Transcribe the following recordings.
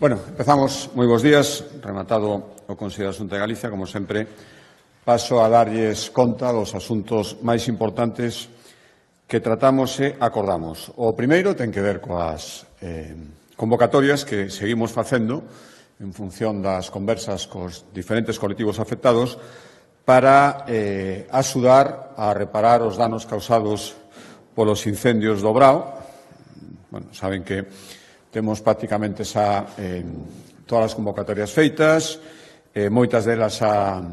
Bueno, empezamos. Moi bons días. Rematado o Consello da Xunta de Galicia, como sempre, paso a darlles conta dos asuntos máis importantes que tratamos e acordamos. O primeiro ten que ver coas convocatorias que seguimos facendo en función das conversas cos diferentes colectivos afectados para axudar a reparar os danos causados polos incendios do Brao. Bueno, saben que temos prácticamente xa todas as convocatorias feitas, moitas delas xa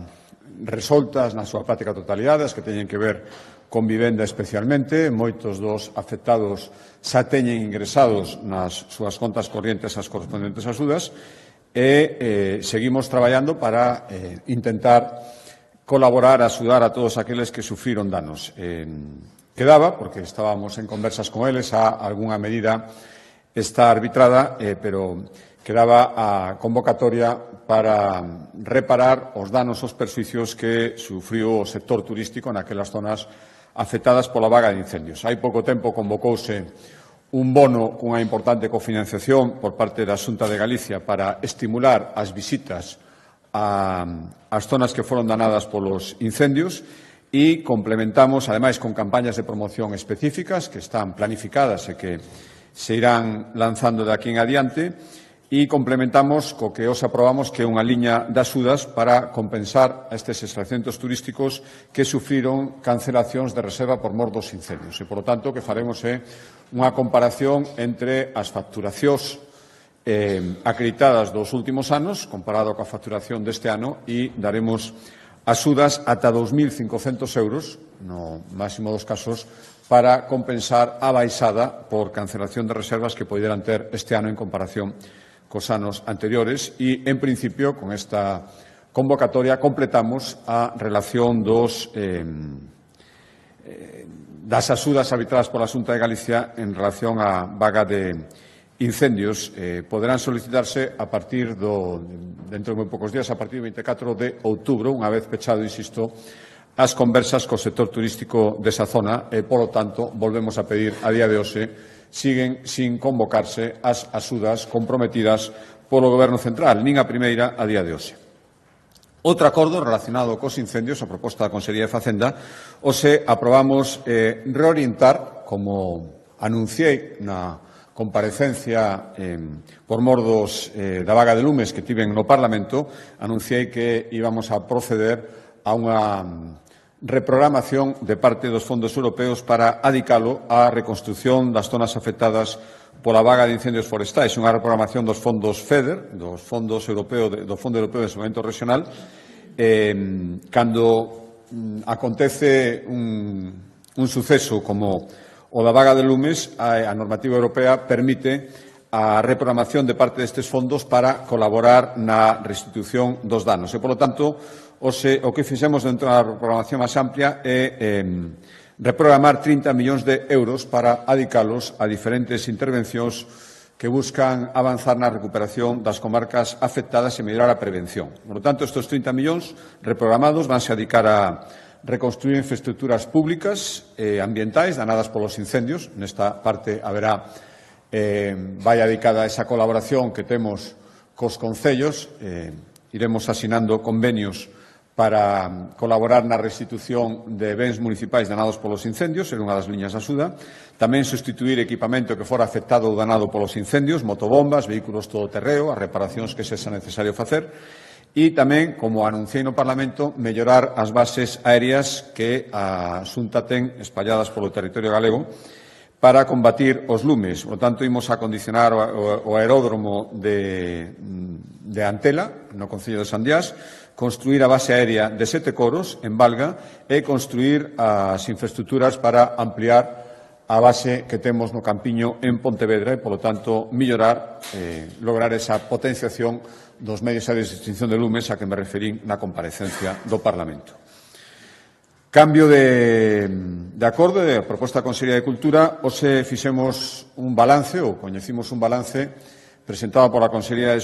resoltas na súa práctica totalidade, as que teñen que ver con vivenda especialmente. Moitos dos afectados xa teñen ingresados nas súas contas corrientes as correspondentes axudas e seguimos traballando para intentar colaborar, axudar a todos aqueles que sufriron danos. Quedaba, porque estábamos en conversas con eles, a algunha medida está arbitrada, pero quedaba a convocatoria para reparar os danos, os perxuicios que sufriu o sector turístico naquelas zonas afectadas pola vaga de incendios. Hai pouco tempo convocouse un bono cunha importante cofinanciación por parte da Xunta de Galicia para estimular as visitas ás zonas que foron danadas polos incendios e complementamos, ademais, con campañas de promoción específicas que están planificadas e que se irán lanzando de aquí en adiante e complementamos co que os aprobamos, que é unha liña de axudas para compensar a estes estabelecementos turísticos que sufriron cancelacións de reserva por mor dos incendios. E, por lo tanto, o que faremos é unha comparación entre as facturacións acreditadas dos últimos anos comparado coa facturación deste ano e daremos axudas ata 2.500 euros, no máximo dos casos, para compensar a baixada por cancelación de reservas que poderan ter este ano en comparación cos anos anteriores e, en principio, con esta convocatoria completamos a relación das axudas arbitradas pola Xunta de Galicia en relación á vaga de incendios. Poderán solicitarse a partir dentro de moi poucos días, a partir do 24 de outubro, unha vez pechado, insisto, as conversas co sector turístico desa zona e, polo tanto, volvemos a pedir a día de hoxe siguen sin convocarse as axudas comprometidas polo Goberno Central, nin a primeira a día de hoxe. Outro acordo relacionado cos incendios, a proposta da Consellería de Facenda, hoxe aprobamos reorientar, como anunciei na comparecencia por mor da vaga de lumes que tiven no Parlamento, anunciei que íbamos a proceder a unha reprogramación de parte dos fondos europeos para adicalo á reconstrución das zonas afectadas pola vaga de incendios forestais, unha reprogramación dos fondos FEDER, do Fondo Europeo de Desenvolvemento Regional, cando acontece un suceso como o da vaga de lumes, a normativa europea permite a reprogramación de parte destes fondos para colaborar na restitución dos danos. E, polo tanto, o que fixemos dentro da programación máis amplia é reprogramar 30 millóns de euros para adicalos a diferentes intervencións que buscan avanzar na recuperación das comarcas afectadas e mellorar a prevención. Por lo tanto, estes 30 millóns reprogramados vanse a dedicar a reconstruir infraestructuras públicas e ambientais danadas polos incendios. Nesta parte haberá vai dedicada a esa colaboración que temos cos concellos. Iremos asinando convenios para colaborar na restitución de bens municipais danados polos incendios, era unha das liñas de axuda. Tamén sustituir equipamento que fora afectado ou danado polos incendios, motobombas, vehículos todoterreo, as reparacións que sexa necesario facer. E tamén, como anunciei no Parlamento, mellorar as bases aéreas que a Xunta ten espalladas polo territorio galego para combatir os lumes. Por tanto, imos a acondicionar o aeródromo de Antela, no Concello de Sandiás, construir a base aérea de Sete Coros, en Valga, e construir as infraestructuras para ampliar a base que temos no Campiño en Pontevedra e, polo tanto, mellorar, lograr esa potenciación dos medios aéreos de extinción de lumes a que me referín na comparecencia do Parlamento. Cambio de acordo de proposta da Consellería de Cultura. Hoxe fixemos un balance, ou coñecimos un balance presentado pola Consellería de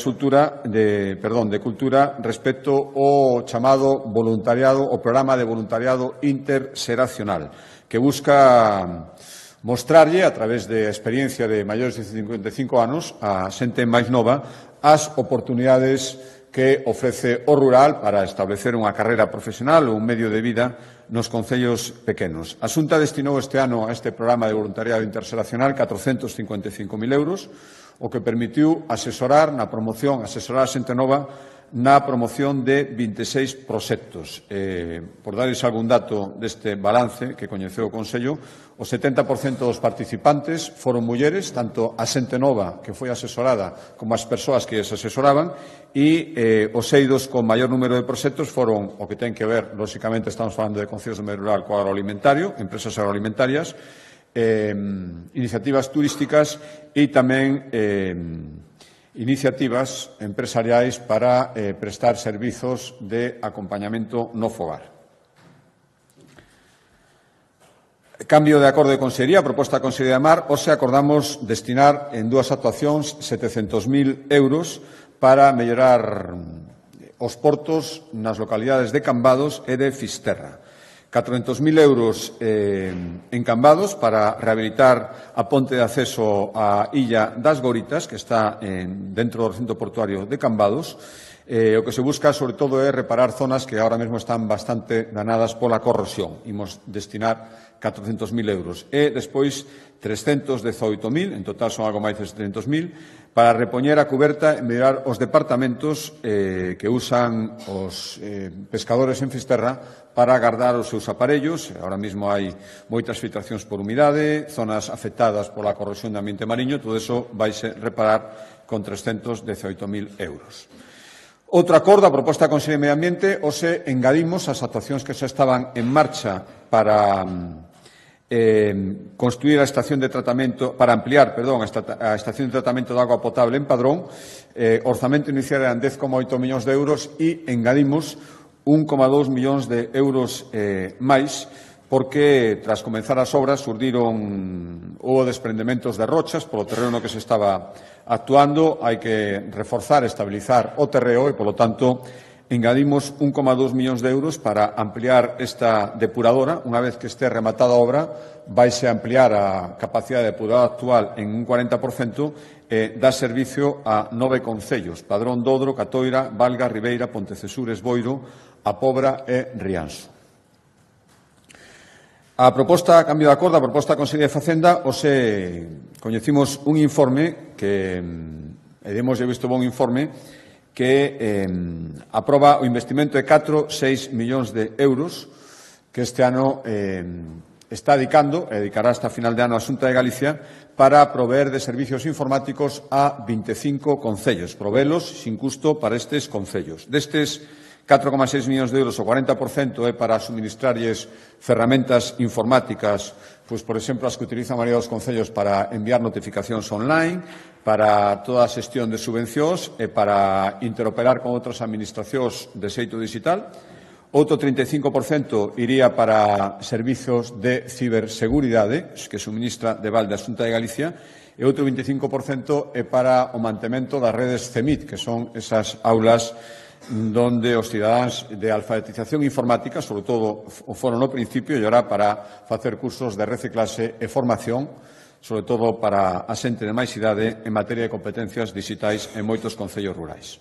Cultura respecto ao chamado voluntariado, o programa de voluntariado interxeracional, que busca mostrarlle, a través de experiencia de maiores de 55 anos, a xente máis nova, as oportunidades que ofrece o rural para establecer unha carreira profesional ou un medio de vida nos concellos pequenos. A Xunta destinou este ano a este programa de voluntariado interxeracional 455.000 euros, o que permitiu asesorar a xente nova na promoción de 26 proxectos. Por darles algún dato deste balance que coñeceu o Consello, o 70% dos participantes foron mulleres, tanto a xente nova que foi asesorada como as persoas que as asesoraban, e os eidos con maior número de proxectos foron o que ten que ver, lóxicamente estamos falando de concellos do medio rural, co agroalimentario, empresas agroalimentarias, iniciativas turísticas e tamén iniciativas empresariais para prestar servizos de acompañamento no fogar. Cambio de acordo de Consellería, proposta da Consellería de Mar, hoxe acordamos destinar en dúas actuacións 700.000 euros para mellorar os portos nas localidades de Cambados e de Fisterra. 400.000 euros en Cambados para rehabilitar a ponte de acceso á Illa das Goritas, que está dentro do recinto portuario de Cambados. O que se busca, sobre todo, é reparar zonas que ahora mesmo están bastante danadas pola corrosión. Imos destinar 400.000 euros. E, despois, 318.000, en total son algo máis de 700.000, para repoñer a cuberta e mellorar os departamentos que usan os pescadores en Fisterra para agardar os seus aparellos. Ahora mesmo hai moitas filtracións por humidade, zonas afectadas pola corrosión do ambiente mariño, todo iso vaise reparar con 318.000 euros. Outro acordo, a proposta da Consellería de Medio Ambiente, hoxe engadimos as actuacións que xa estaban en marcha para construir a estación de tratamento, para ampliar, a estación de tratamento de agua potable en Padrón. Orzamento inicial eran 10,8 millóns de euros e engadimos 1,2 millóns de euros máis, porque tras comenzar as obras houbo desprendementos de rochas polo terreno que se estaba actuando. Hai que reforzar, estabilizar o terreo e, polo tanto, engadimos 1,2 millóns de euros para ampliar esta depuradora. Unha vez que este rematada a obra, vaise ampliar a capacidade de depuradora actual en un 40% e dá servicio a 9 concellos: Padrón, Dodro, Catoira, Valga, Ribeira, Pontecesures, Boiro, A Pobra e Rianxo. A proposta, a cambio de acordo, a proposta da Consellería de Facenda, hoxe coñecimos un informe que, demos visto bon informe, que aproba o investimento de 4,6 millóns de euros que este ano está dedicará hasta final de ano a Xunta de Galicia para proveer de servicios informáticos a 25 concellos, provelos sin custo para estes concellos. Destes 4,6 millóns de euros, o 40% é para suministrarlles ferramentas informáticas, pois, por exemplo, as que utiliza a maioría dos concellos para enviar notificacións online, para toda a xestión de subvencións e para interoperar con outras administracións de xeito digital. Outro 35% iría para servizos de ciberseguridade que suministra de balde a Xunta de Galicia, e outro 25% é para o mantemento das redes CEMIT, que son esas aulas donde os cidadáns de alfabetización informática, sobre todo o foron no principio, e ahora para facer cursos de reciclaxe e formación, sobre todo para a xente de máis idade en materia de competencias digitais en moitos concellos rurais.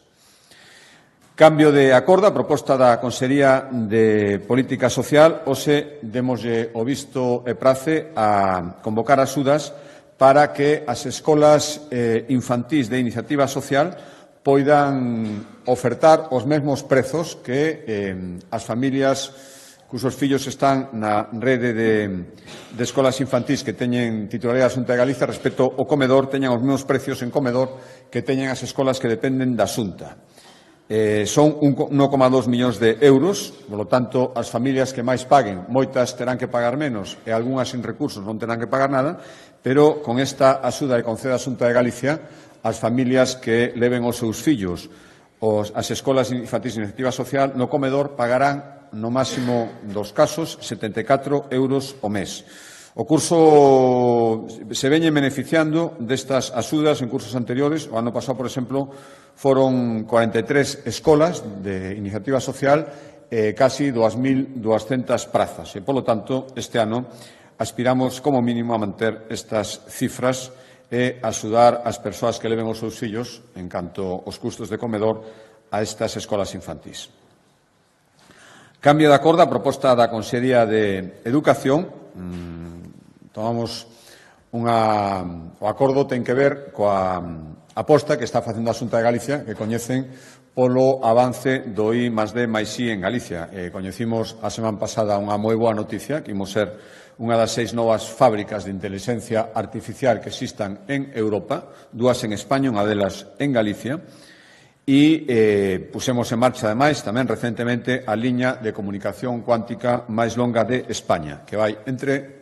Cambio de acordo, a proposta da Consellería de Política Social, hoxe demoslle o visto e prace a convocar axudas para que as escolas infantís de iniciativa social poidan ofertar os mesmos prezos que as familias cusos fillos están na rede de escolas infantís que teñen titularidade da Xunta de Galicia respecto ao comedor, teñan os mesmos precios en comedor que teñen as escolas que dependen da Xunta. Son 1,2 millóns de euros, polo tanto, as familias que máis paguen, moitas terán que pagar menos e algunhas sin recursos non terán que pagar nada, pero con esta axuda que concede a Xunta de Galicia, as familias que leven os seus fillos as escolas infantís de iniciativa social no comedor pagarán, no máximo dos casos, 74 euros o mes. O curso se veñen beneficiando destas axudas en cursos anteriores. O ano pasado, por exemplo, foron 43 escolas de iniciativa social e casi 2.200 prazas. E, polo tanto, este ano aspiramos como mínimo a manter estas cifras é axudar as persoas que leven os seus fillos en canto aos custos de comedor a estas escolas infantís. Cambio de acordo a proposta da Consellería de Educación. Tomamos o acordo ten que ver coa aposta que está facendo a Xunta de Galicia, que coñecen polo avance do I+D+I en Galicia. Coñecimos a semana pasada unha moi boa noticia, que imos ser unha das 6 novas fábricas de inteligencia artificial que existan en Europa, 2 en España, unha delas en Galicia, e pusemos en marcha, ademais, tamén recentemente, a liña de comunicación cuántica máis longa de España, que vai entre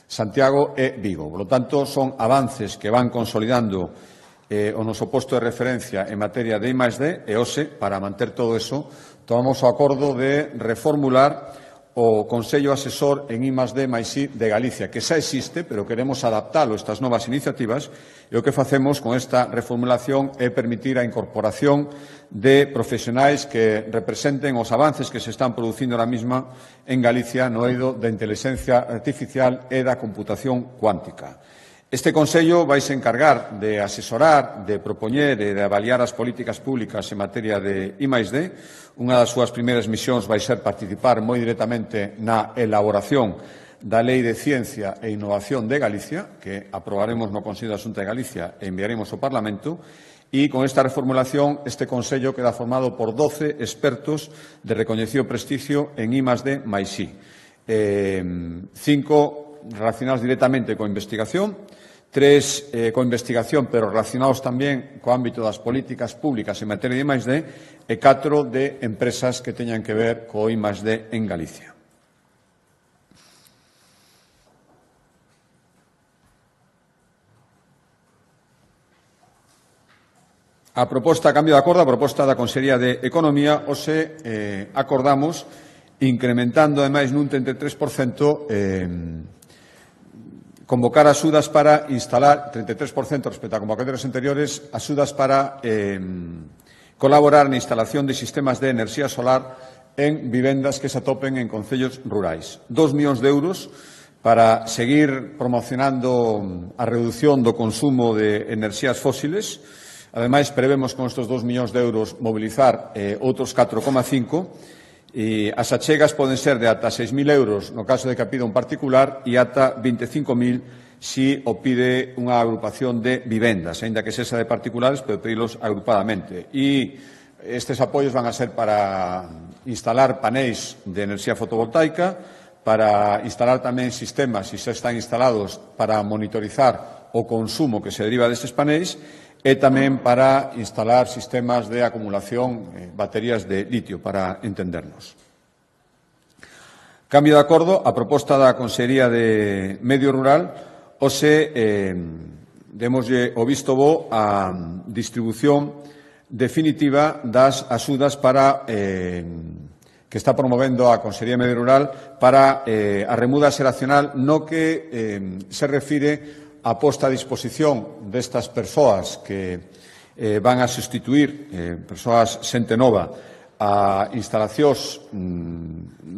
Santiago e Vigo. Por lo tanto, son avances que van consolidando o noso posto de referencia en materia de I+D e hoxe, para manter todo eso, tomamos o acordo de reformular o Consello Asesor en I+D+I de Galicia, que xa existe, pero queremos adaptalo a estas novas iniciativas, e o que facemos con esta reformulación é permitir a incorporación de profesionais que representen os avances que se están producindo ahora mesma en Galicia no eido da inteligencia artificial e da computación cuántica. Este Consello vai se encargar de asesorar, de propoñer e de avaliar as políticas públicas en materia de I+D. Unha das súas primeiras misións vai ser participar moi directamente na elaboración da Lei de Ciencia e Innovación de Galicia, que aprobaremos no Consello da Xunta de Galicia e enviaremos ao Parlamento. E con esta reformulación, este Consello queda formado por 12 expertos de recoñecido prestigio en I+D+I. 5 relacionados directamente coa investigación, 3 coa investigación, pero relacionados tamén co ámbito das políticas públicas en materia de I+D, e 4 de empresas que teñan que ver co I+D en Galicia. A proposta, a cambio de acordo, a proposta da Consellería de Economía, hoxe acordamos incrementando, ademais, nun 33%, convocar axudas para instalar, 33% respecto a convocatorias anteriores, axudas para colaborar na instalación de sistemas de enerxía solar en vivendas que se atopen en concellos rurais. 2 millóns de euros para seguir promocionando a reducción do consumo de enerxías fósiles. Ademais, prevemos con estes 2 millóns de euros mobilizar outros 4,5. E as achegas poden ser de ata 6.000 euros no caso de que a pida un particular e ata 25.000 si o pide unha agrupación de vivendas, aínda que sexa de particulares, pero pedilos agrupadamente. E estes apoios van a ser para instalar paneis de enerxía fotovoltaica, para instalar tamén sistemas, se xa están instalados, para monitorizar o consumo que se deriva destes paneis, e tamén para instalar sistemas de acumulación, baterías de litio, para entendernos. Cambio de acordo, a proposta da Consellería de Medio Rural, hoxe demoslle o visto bo a distribución definitiva das axudas para que está promovendo a Consellería de Medio Rural para a remuda xeracional no que se refire a posta a disposición destas persoas que van a sustituir, persoas xente nova, a instalacións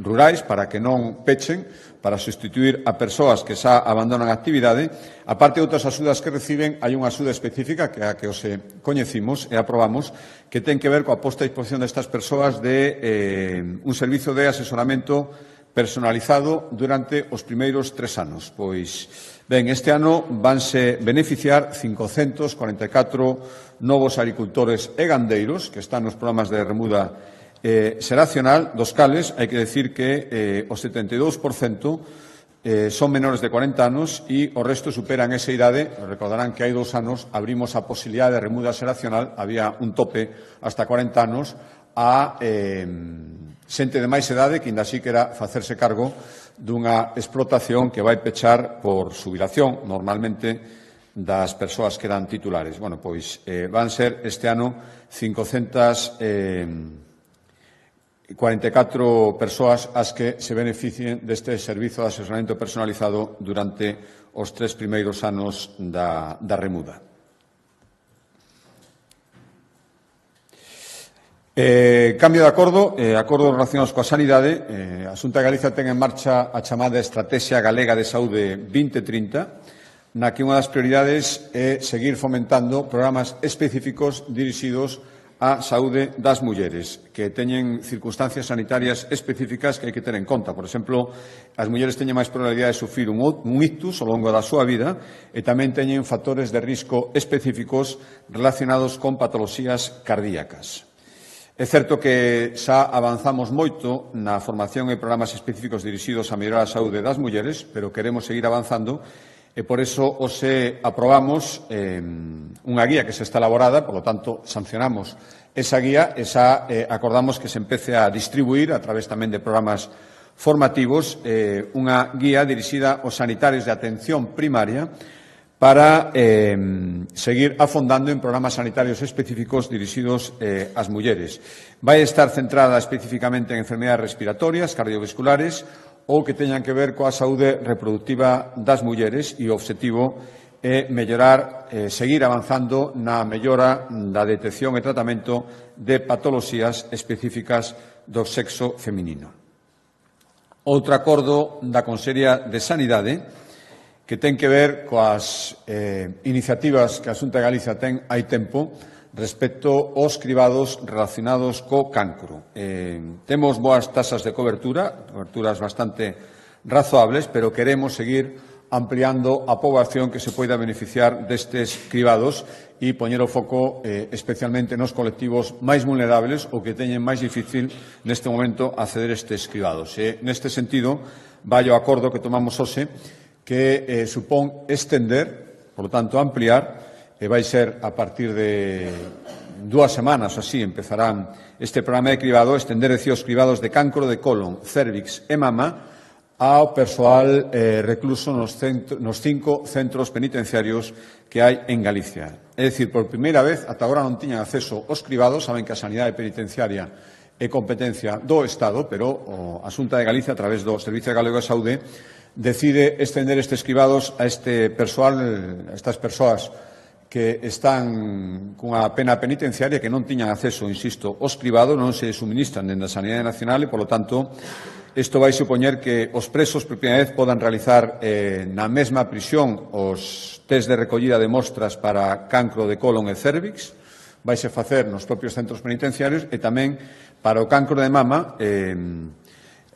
rurais para que non pechen, para sustituir a persoas que xa abandonan a actividade. A parte de outras axudas que reciben, hai unha axuda específica que a que os coñecimos e aprobamos, que ten que ver coa posta a disposición destas persoas de un servizo de asesoramento personalizado durante os primeiros 3 anos. Pois, ben, este ano vanse beneficiar 544 novos agricultores e gandeiros que están nos programas de remuda xeracional, dos cales hai que decir que o 72% son menores de 40 anos e o resto superan esa idade. Recordarán que hai 2 anos abrimos a posibilidade de remuda xeracional, había un tope hasta 40 anos a xente de máis edade que ainda así quera facerse cargo dunha explotación que vai pechar por xubilación, normalmente das persoas que eran titulares. Bueno, pois van ser este ano 544 persoas as que se beneficien deste servizo de asesoramento personalizado durante os 3 primeiros anos da remuda. Cambio de acordo, acordos relacionados coa sanidade. A Xunta de Galicia ten en marcha a chamada Estrategia Galega de Saúde 2030. na que unha das prioridades é seguir fomentando programas específicos dirixidos á saúde das mulleres, que teñen circunstancias sanitarias específicas que hai que ter en conta. Por exemplo, as mulleres teñen máis probabilidade de sufrir un ictus ao longo da súa vida e tamén teñen factores de risco específicos relacionados con patoloxías cardíacas. É certo que xa avanzamos moito na formación e programas específicos dirixidos a mellorar a saúde das mulleres, pero queremos seguir avanzando e por eso hoxe aprobamos unha guía que se está elaborada, por lo tanto, sancionamos esa guía e xa acordamos que se empece a distribuir a través tamén de programas formativos unha guía dirixida aos sanitarios de atención primaria para seguir afondando en programas sanitarios específicos dirixidos ás mulleres. Vai estar centrada especificamente en enfermedades respiratorias, cardiovasculares ou que teñan que ver coa saúde reproductiva das mulleres e o obxectivo é mellorar, seguir avanzando na mellora da detección e tratamento de patoloxías específicas do sexo feminino. Outro acordo da Consellería de Sanidade que ten que ver coas iniciativas que a Xunta de Galicia ten hai tempo respecto aos cribados relacionados co cancro. Temos boas tasas de coberturas bastante razoables, pero queremos seguir ampliando a poboación que se poida beneficiar destes cribados e poñer o foco especialmente nos colectivos máis vulnerables ou que teñen máis difícil neste momento acceder a estes cribados. Neste sentido, vai o acordo que tomamos hoxe que supón extender, por lo tanto ampliar, e vai ser a partir de 2 semanas ou así empezarán este programa de cribado, extender os cribados de cancro de colon, cérvix e mama ao persoal recluso nos 5 centros penitenciarios que hai en Galicia. É dicir, por primeira vez, ata agora non tiñan acceso aos cribados, saben que a sanidade penitenciaria é competencia do Estado, pero a Xunta de Galicia, a través do Servicio Galego de Saúde, decide extender estes cribados a este persoal, a estas persoas que están cunha pena penitenciaria que non tiñan acceso, insisto, aos cribados, non se suministran dende a Sanidade Nacional e, polo tanto, isto vai supoñer que os presos por primeira vez podan realizar na mesma prisión os test de recollida de mostras para cancro de colon e cérvix, vaise facer nos propios centros penitenciarios e tamén para o cancro de mama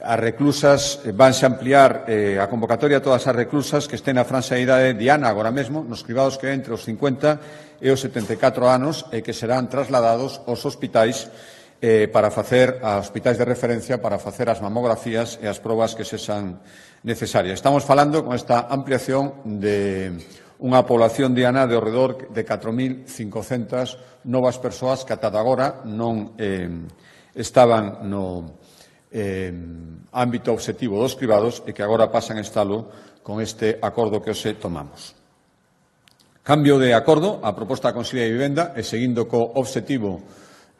as reclusas vanse ampliar a convocatoria a todas as reclusas que estén na franxa de idade diana agora mesmo, nos cribados que entre os 50 e os 74 anos e que serán trasladados aos hospitais para facer a hospitais de referencia para facer as mamografías e as probas que sexan necesarias. Estamos falando con esta ampliación de unha población diana de ao redor de 4.500 novas persoas que ata agora non estaban no ámbito obxectivo dos cribados e que agora pasan a estalo con este acordo que hoxe tomamos. Cambio de acordo, a proposta da Consellería de Vivenda e seguindo co obxectivo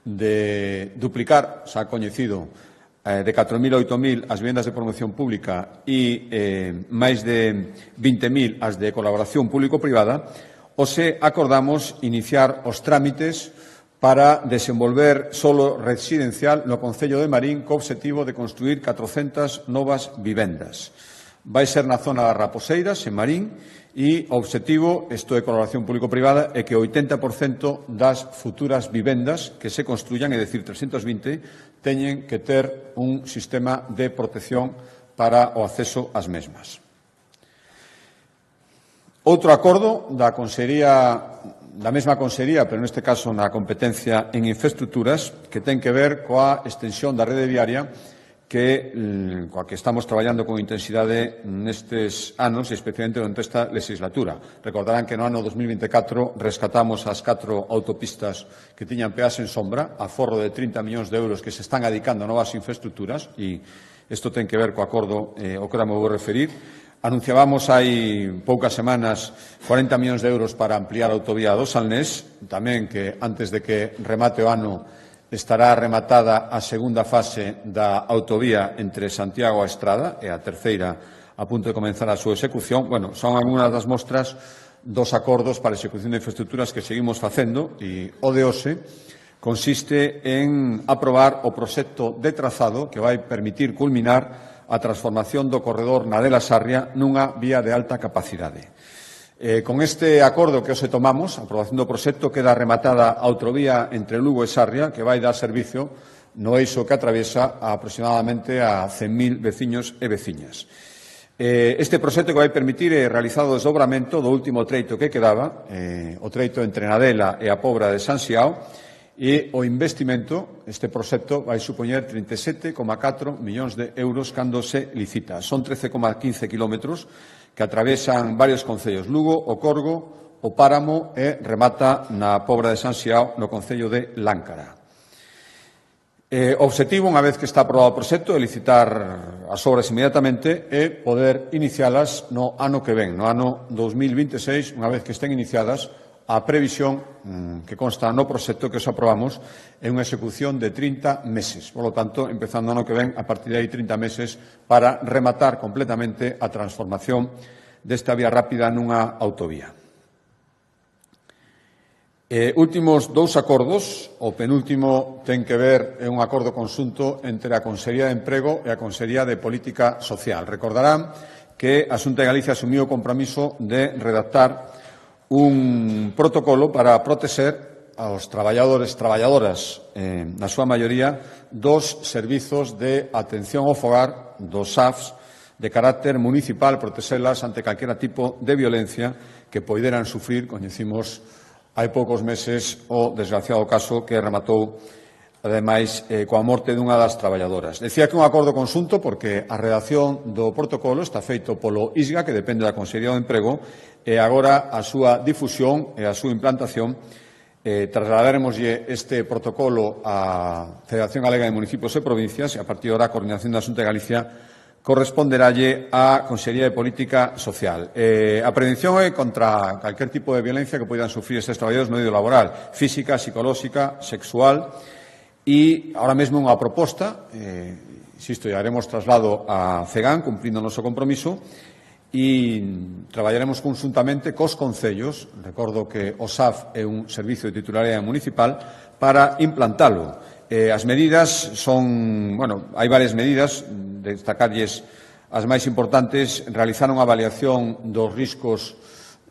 de duplicar, xa coñecido, de 4.000 a 8.000 as vivendas de promoción pública e máis de 20.000 as de colaboración público-privada, hoxe acordamos iniciar os trámites para desenvolver solo residencial no Concello de Marín co obxectivo de construir 400 novas vivendas. Vai ser na zona das Raposeiras, en Marín, e o obxectivo, isto de colaboración público-privada, é que o 80% das futuras vivendas que se construyan, é dicir, 320, teñen que ter un sistema de protección para o acceso ás mesmas. Outro acordo da mesma Consellería, pero neste caso na competencia en infraestructuras, que ten que ver coa extensión da rede viaria coa que estamos traballando con intensidade nestes anos e especialmente durante esta legislatura. Recordarán que no ano 2024 rescatamos as 4 autopistas que tiñan peaxe en sombra, a forro de 30 millóns de euros que se están adicando a novas infraestructuras e isto ten que ver co acordo ao que ahora me vou referir. Anunciábamos hai poucas semanas 40 millóns de euros para ampliar a autovía do Salnés, tamén que antes de que remate o ano estará rematada a segunda fase da autovía entre Santiago e Estrada e a terceira a punto de comenzar a súa execución. Bueno, son algunhas das mostras dos acordos para a execución de infraestructuras que seguimos facendo e o de hoxe consiste en aprobar o proxecto de trazado que vai permitir culminar a transformación do corredor Nadela-Sarria nunha vía de alta capacidade. Con este acordo que hoxe tomamos, a aprobación do proxecto, queda rematada a autovía entre Lugo e Sarria, que vai dar servicio no eixo que atraviesa aproximadamente a 100.000 veciños e veciñas. Este proxecto que vai permitir é realizar o desdobramento do último treito que quedaba, o treito entre Nadela e a Pobra de San Xiao, e o investimento, este proxecto, vai supoñer 37,4 millóns de euros cando se licita. Son 13,15 kilómetros que atravesan varios concellos, Lugo, o Corgo, o Páramo e remata na Pobra de San Xiao, no concello de Láncara. O obxectivo, unha vez que está aprobado o proxecto, é licitar as obras inmediatamente e poder inicialas no ano que ven, no ano 2026, unha vez que estén iniciadas. A previsión que consta no proxecto que os aprobamos é unha execución de 30 meses. Por lo tanto, empezando o ano que ven, a partir de aí 30 meses para rematar completamente a transformación desta vía rápida nunha autovía. Últimos dous acordos. O penúltimo ten que ver é un acordo conxunto entre a Consellería de Emprego e a Consellería de Política Social. Recordarán que a Xunta de Galicia asumiu o compromiso de redactar un protocolo para protexer aos traballadores e traballadoras, na súa maioría, dos servizos de atención ao fogar, dos SAFs, de carácter municipal, protexelas ante calquera tipo de violencia que poideran sufrir. Coñecimos hai poucos meses o desgraciado caso que rematou, ademais, coa morte dunha das traballadoras. Decía que un acordo conxunto porque a redacción do protocolo está feito polo ISGA, que depende da Consellería do Emprego, e agora a súa difusión e a súa implantación trasladaremoslle este protocolo á Federación Galega de Municipios e Provincias e a partir de agora a coordinación da Xunta de Galicia corresponderálle á Consellería de Política Social. A prevención é contra calquer tipo de violencia que poidan sufrir estes traballadores no medio laboral, física, psicolóxica, sexual, e ahora mesmo unha proposta, insisto, ya haremos traslado a CEGAN, cumprindo o noso compromiso, e traballaremos conjuntamente cos concellos, recordo que o SAF é un servicio de titularidade municipal, para implantalo. As medidas son, hai varias medidas, destacarlles as máis importantes, realizar unha avaliación dos riscos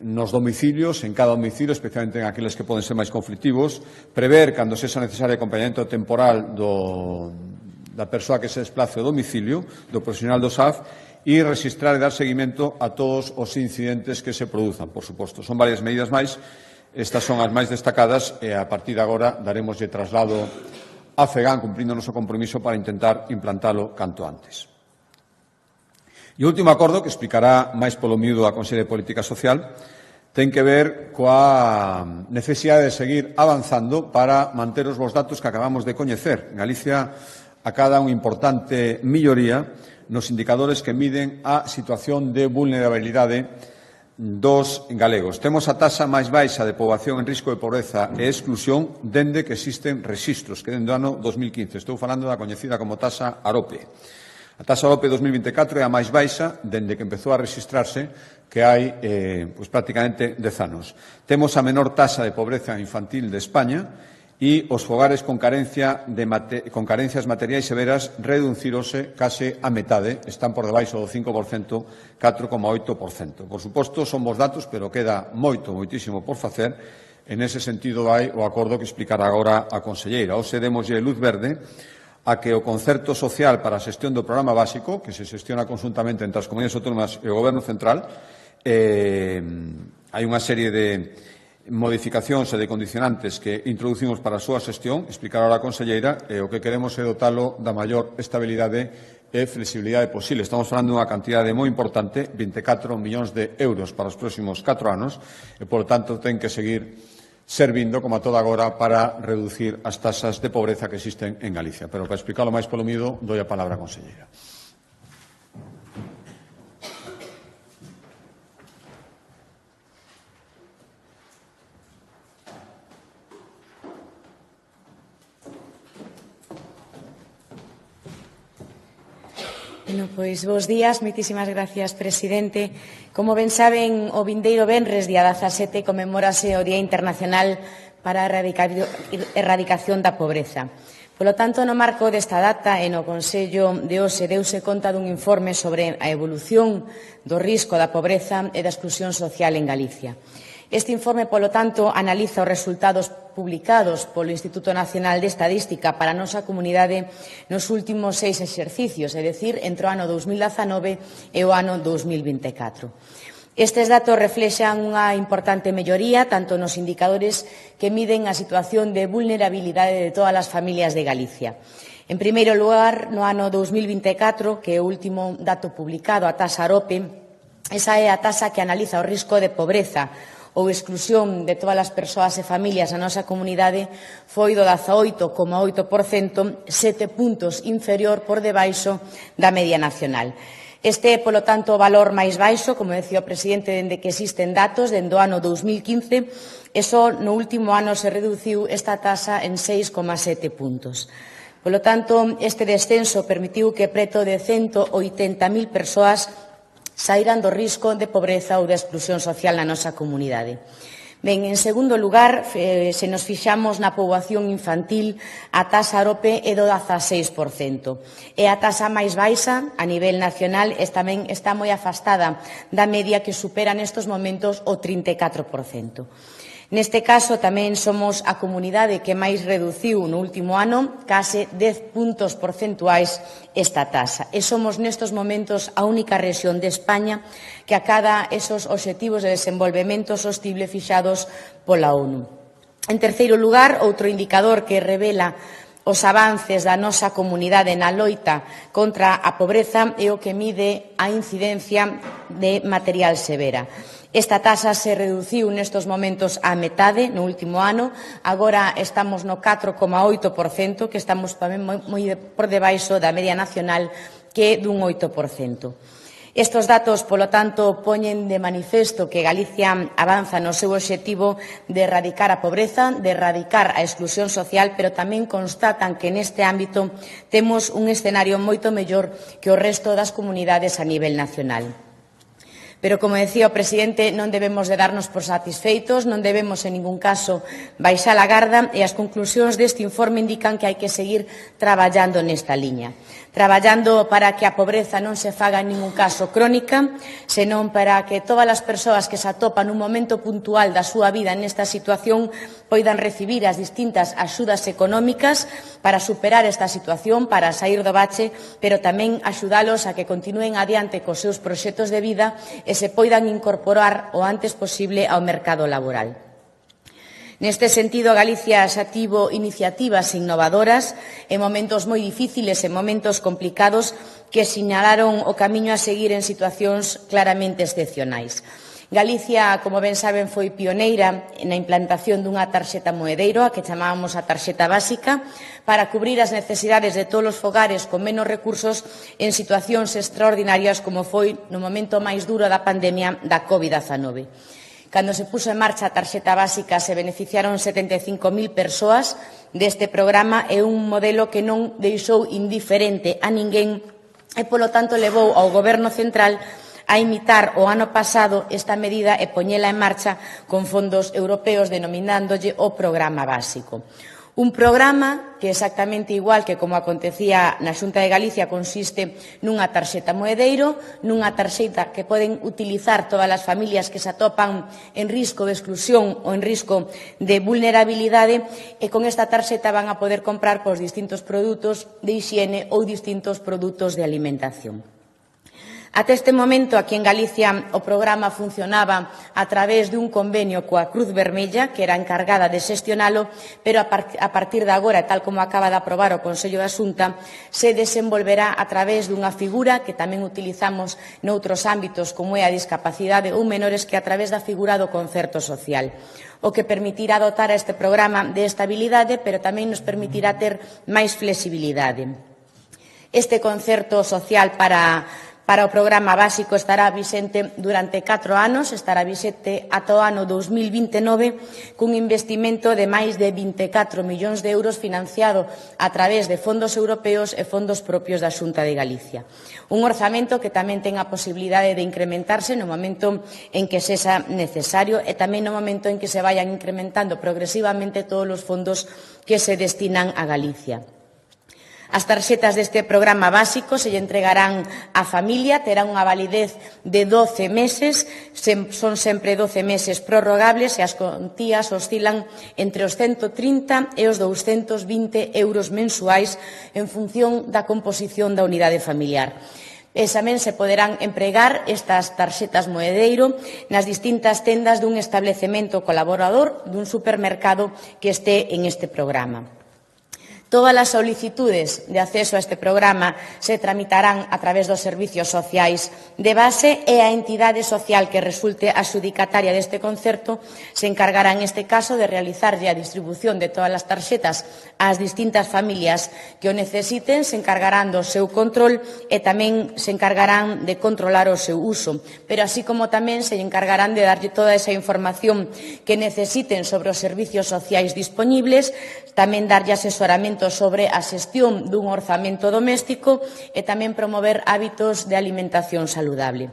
nos domicilios, en cada domicilio, especialmente en aqueles que poden ser máis conflictivos, prever, cando sexa necesario, acompañamento temporal da persoa que se desplace ao domicilio, do profesional do SAF, e registrar e dar seguimento a todos os incidentes que se produzan, por suposto. Son varias medidas máis, estas son as máis destacadas, e a partir de agora daremoslle traslado a FEGAN, cumprindo o noso compromiso para intentar implantalo canto antes. E o último acordo, que explicará máis polo miúdo a Consellería de Política Social, ten que ver coa necesidade de seguir avanzando para manter os bons datos que acabamos de coñecer. En Galicia acada unha importante melloría nos indicadores que miden a situación de vulnerabilidade dos galegos. Temos a taxa máis baixa de poboación en risco de pobreza e exclusión dende que existen rexistros, que dende o ano 2015. Estou falando da coñecida como taxa AROPE. A taxa AROPE 2024 é a máis baixa dende que empezou a rexistrarse, que hai prácticamente 10 anos. Temos a menor taxa de pobreza infantil de España e os fogares con carencias materiais severas reducirose case a metade, están por debaixo do 5%, 4,8%. Por suposto, son bons datos, pero queda moitísimo por facer. En ese sentido, hai o acordo que explicará agora a conselleira. Hoxe demoslle luz verde a que o concerto social para a xestión do programa básico, que se xestiona conjuntamente entre as comunidades autónomas e o Goberno central, hai unha serie de modificacións e de condicionantes que introducimos para a súa xestión, explicar ahora a conselleira, o que queremos é dotalo da maior estabilidade e flexibilidade posible. Estamos falando dunha cantidade moi importante, 24 millóns de euros para os próximos 4 anos, e, por tanto, ten que seguir servindo, como a toda agora, para reducir as taxas de pobreza que existen en Galicia. Pero, para explicarlo máis polo miúdo, doi a palabra á conselleira. Bueno, pois, bos días, moitísimas gracias, presidente. Como ben saben, o vindeiro venres, día 17, conmemórase o Día Internacional para a Erradicación da Pobreza. Polo tanto, no marco desta data e no Consello de hoxe deuse conta dun informe sobre a evolución do risco da pobreza e da exclusión social en Galicia. Este informe, polo tanto, analiza os resultados publicados polo Instituto Nacional de Estadística para a nosa comunidade nos últimos 6 exercicios, é dicir, entre o ano 2019 e o ano 2024. Estes datos reflexan unha importante melloría tanto nos indicadores que miden a situación de vulnerabilidade de todas as familias de Galicia. En primeiro lugar, no ano 2024, que é o último dato publicado, a taxa AROPE, esa é a taxa que analiza o risco de pobreza ou exclusión de todas as persoas e familias na nosa comunidade, foi do 18,8%, 7 puntos inferior por debaixo da media nacional. Este é, polo tanto, o valor máis baixo, como decía o presidente, dende que existen datos, dende o ano 2015, e só no último ano se reduciu esta taxa en 6,7 puntos. Polo tanto, este descenso permitiu que preto de 180.000 persoas sairan do risco de pobreza ou de exclusión social na nosa comunidade. Ben, en segundo lugar, se nos fixamos na poboación infantil, a taxa AROPE é do 16%. É a taxa máis baixa a nivel nacional e tamén está moi afastada da media que supera nestes momentos o 34%. Neste caso, tamén somos a comunidade que máis reduciu no último ano, case 10 puntos porcentuais esta taxa. E somos nestes momentos a única rexión de España que acada esos obxectivos de desenvolvemento sostible fixados pola ONU. En terceiro lugar, outro indicador que revela os avances da nosa comunidade na loita contra a pobreza é o que mide a incidencia de material severa. Esta taxa se reduciu nestes momentos á metade no último ano, agora estamos no 4,8%, que estamos tamén moi por debaixo da media nacional, que é dun 8%. Estes datos, polo tanto, poñen de manifesto que Galicia avanza no seu obxectivo de erradicar a pobreza, de erradicar a exclusión social, pero tamén constatan que neste ámbito temos un escenario moito mellor que o resto das comunidades a nivel nacional. Pero, como decía o presidente, non debemos de darnos por satisfeitos, non debemos, en ningún caso, baixar a garda e as conclusións deste informe indican que hai que seguir traballando nesta liña. Traballando para que a pobreza non se faga en ningún caso crónica, senón para que todas as persoas que se atopan nun momento puntual da súa vida nesta situación poidan recibir as distintas axudas económicas para superar esta situación, para sair do bache, pero tamén axudalos a que continúen adiante cos seus proxectos de vida e se poidan incorporar o antes posible ao mercado laboral. Neste sentido, Galicia xa tivo iniciativas innovadoras en momentos moi difíciles, en momentos complicados, que sinalaron o camiño a seguir en situacións claramente excepcionais. Galicia, como ben saben, foi pioneira na implantación dunha tarxeta moedeiro, a que chamábamos a tarxeta básica, para cubrir as necesidades de todos os fogares con menos recursos en situacións extraordinarias como foi no momento máis duro da pandemia da COVID-19. Cando se puso en marcha a tarxeta básica se beneficiaron 75.000 persoas deste programa e un modelo que non deixou indiferente a ninguén e, polo tanto, levou ao Goberno central a imitar o ano pasado esta medida e poñela en marcha con fondos europeos denominándolle o programa básico. Un programa que exactamente igual que como acontecía na Xunta de Galicia consiste nunha tarxeta moedeiro, nunha tarxeta que poden utilizar todas as familias que se atopan en risco de exclusión ou en risco de vulnerabilidade e con esta tarxeta van a poder comprar os distintos produtos de hixiene ou distintos produtos de alimentación. Ata este momento, aquí en Galicia, o programa funcionaba a través dun convenio coa Cruz Vermella, que era encargada de xestionalo, pero a partir de agora, tal como acaba de aprobar o Consello da Xunta, se desenvolverá a través dunha figura que tamén utilizamos noutros ámbitos, como é a discapacidade ou menores, que a través da figura do concerto social, o que permitirá dotar a este programa de estabilidade, pero tamén nos permitirá ter máis flexibilidade. Este concerto social para o programa básico estará vixente durante 4 anos, estará vixente ata o ano 2029, cun investimento de máis de 24 millóns de euros financiado a través de fondos europeos e fondos propios da Xunta de Galicia. Un orzamento que tamén ten a posibilidade de incrementarse no momento en que sexa necesario e tamén no momento en que se vayan incrementando progresivamente todos os fondos que se destinan a Galicia. As tarxetas deste programa básico se lle entregarán á familia, terán unha validez de 12 meses, son sempre 12 meses prorrogables e as contías oscilan entre os 130 e os 220 euros mensuais en función da composición da unidade familiar. E tamén se poderán empregar estas tarxetas moedeiro nas distintas tendas dun establecemento colaborador dun supermercado que este en este programa. Todas as solicitudes de acceso a este programa se tramitarán a través dos servicios sociais de base e a entidade social que resulte adxudicataria deste concerto se encargará en este caso de realizarlle a distribución de todas as tarxetas ás distintas familias que o necesiten, se encargarán do seu control e tamén se encargarán de controlar o seu uso, pero así como tamén se encargarán de darlle toda esa información que necesiten sobre os servicios sociais disponibles, tamén darlle asesoramento sobre a xestión dun orzamento doméstico e tamén promover hábitos de alimentación saludable.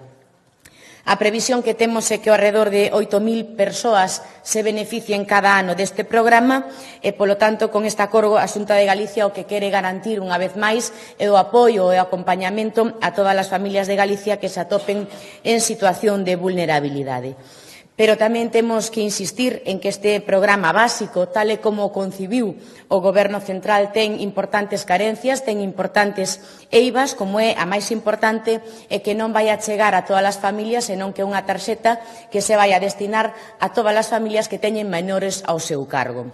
A previsión que temos é que ao redor de 8.000 persoas se beneficien cada ano deste programa e, polo tanto, con este acordo, a Xunta de Galicia o que quere garantir unha vez máis é o apoio e o acompañamento a todas as familias de Galicia que se atopen en situación de vulnerabilidade. Pero tamén temos que insistir en que este programa básico, tal e como o concibiu o Goberno central, ten importantes carencias, ten importantes eivas, como é a máis importante, é que non vai a chegar a todas as familias, senón que é unha tarxeta que se vai a destinar a todas as familias que teñen menores ao seu cargo.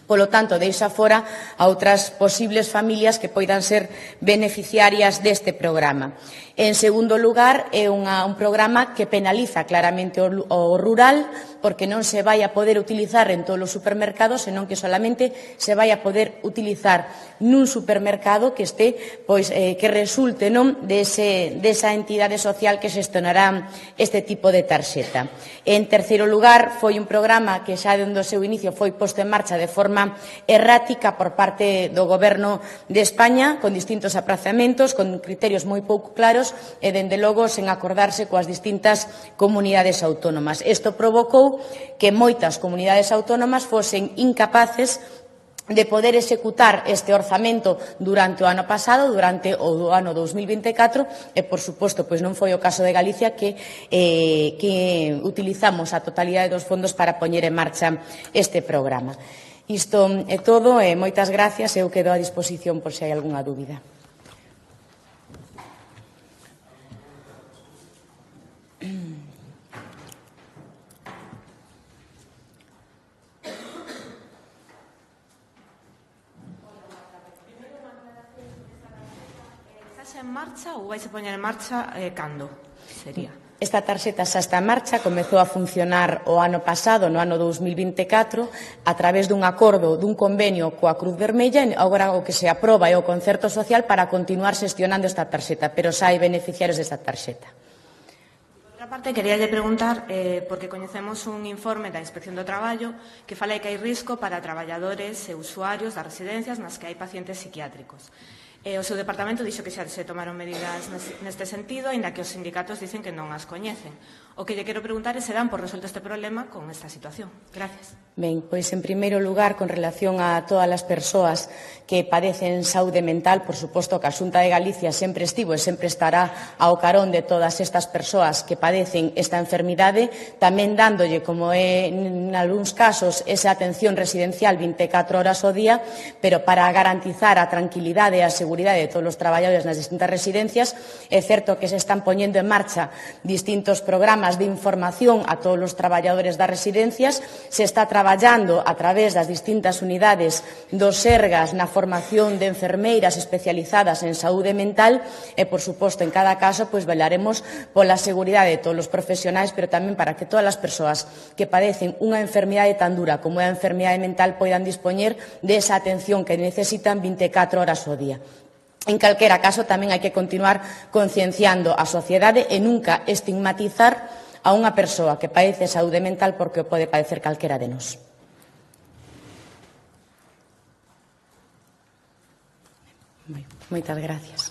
Polo tanto, deixa fora a outras posibles familias que poidan ser beneficiarias deste programa. En segundo lugar, é un programa que penaliza claramente o rural, porque non se vai a poder utilizar en todos os supermercados, senón que solamente se vai a poder utilizar nun supermercado que este, que resulte desa entidade social que xestionará este tipo de tarxeta. En terceiro lugar, foi un programa que xa dende o seu inicio foi posto en marcha de forma errática por parte do Goberno de España, con distintos aprazamentos, con criterios moi pouco claros e, dende logo, sen acordarse coas distintas comunidades autónomas. Isto provocou que moitas comunidades autónomas fosen incapaces de poder executar este orzamento durante o ano pasado, durante o ano 2024, e, por suposto, non foi o caso de Galicia que utilizamos a totalidade dos fondos para poñer en marcha este programa. Isto é todo e moitas gracias. Eu quedo a disposición por se hai algunha dúbida. En marcha ou vai se poñer en marcha cando sería? Esta tarxeta xa está en marcha, comezou a funcionar o ano pasado, no ano 2024, a través dun acordo, dun convenio coa Cruz Vermella, e agora o que se aproba é o concerto social para continuar xestionando esta tarxeta, pero xa hai beneficiarios desta tarxeta. Por outra parte, queríalle preguntar, porque coñecemos un informe da Inspección do Traballo que fala que hai risco para traballadores e usuarios das residencias nas que hai pacientes psiquiátricos. O seu departamento dixo que xa se tomaron medidas neste sentido, aínda que os sindicatos dicen que non as coñecen. O que lle quero preguntar é se dan por resolto este problema con esta situación. Gracias. Ben, pois, en primeiro lugar, con relación a todas as persoas que padecen saúde mental, por suposto que a Xunta de Galicia sempre estivo e sempre estará ao carón de todas estas persoas que padecen esta enfermidade, tamén dándolle, como é en algúns casos, esa atención residencial 24 horas ao día, pero para garantizar a tranquilidade e a seguridade de todos os traballadores nas distintas residencias. É certo que se están poñendo en marcha distintos programas de información a todos os traballadores das residencias, se está traballando a través das distintas unidades dos Sergas na formación de enfermeiras especializadas en saúde mental e, por suposto, en cada caso, velaremos pola seguridade de todos os profesionais, pero tamén para que todas as persoas que padecen unha enfermidade tan dura como é a enfermidade mental poidan dispoñer desa atención que necesitan 24 horas ao día. En calquera caso, tamén hai que continuar concienciando a sociedade e nunca estigmatizar a unha persoa que padece saúde mental porque o pode padecer calquera de nós. Moitas gracias.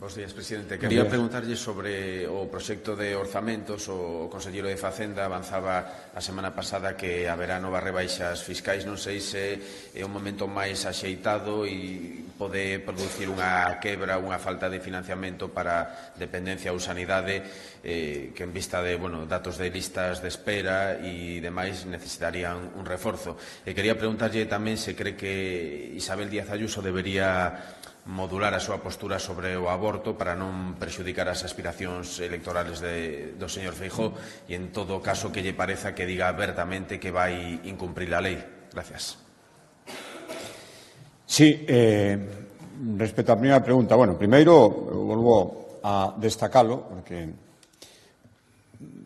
Bos días, presidente. Quería preguntarlle sobre o proxecto de orzamentos. O conselleiro de Facenda avanzaba a semana pasada que haberá novas rebaixas fiscais. Non sei se é un momento máis axeitado e pode producir unha quebra, unha falta de financiamento para dependencia ou sanidade que en vista de datos de listas de espera e demais necesitarían un reforzo. E quería preguntarlle tamén se cree que Isabel Díaz Ayuso debería modular a súa postura sobre o aborto para non prexudicar as aspiracións electorales do señor Feijóo e, en todo caso, que lle pareza que diga abertamente que vai incumprir a lei. Gracias. Sí, respecto á primeira pregunta, primeiro volvo a destacalo, porque,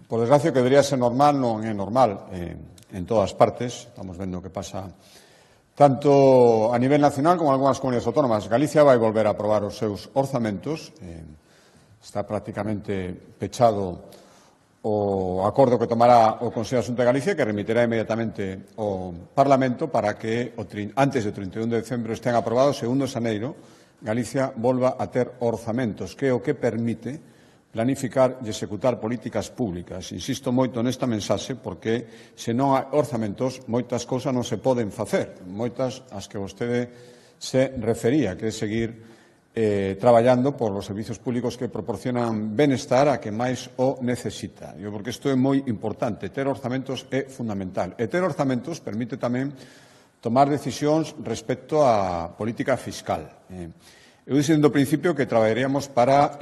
por desgracia, que debería ser normal non é normal en todas partes. Estamos vendo o que pasa tanto a nivel nacional como en algunhas comunidades autónomas. Galicia vai volver a aprobar os seus orzamentos. Está prácticamente pechado o acordo que tomará o Consello de Asunto de Galicia, que remitirá inmediatamente ao Parlamento para que antes do 31 de decembro estén aprobados e 1 de xaneiro Galicia volva a ter orzamentos, que é o que permite planificar e executar políticas públicas. Insisto moito nesta mensaxe porque, se non hai orzamentos, moitas cousas non se poden facer. Moitas as que vostede se refería, que é seguir traballando por os servizos públicos que proporcionan benestar a que máis o necesita. Porque isto é moi importante. Ter orzamentos é fundamental. E ter orzamentos permite tamén tomar decisións respecto á política fiscal. Eu dixen do principio que traballaríamos para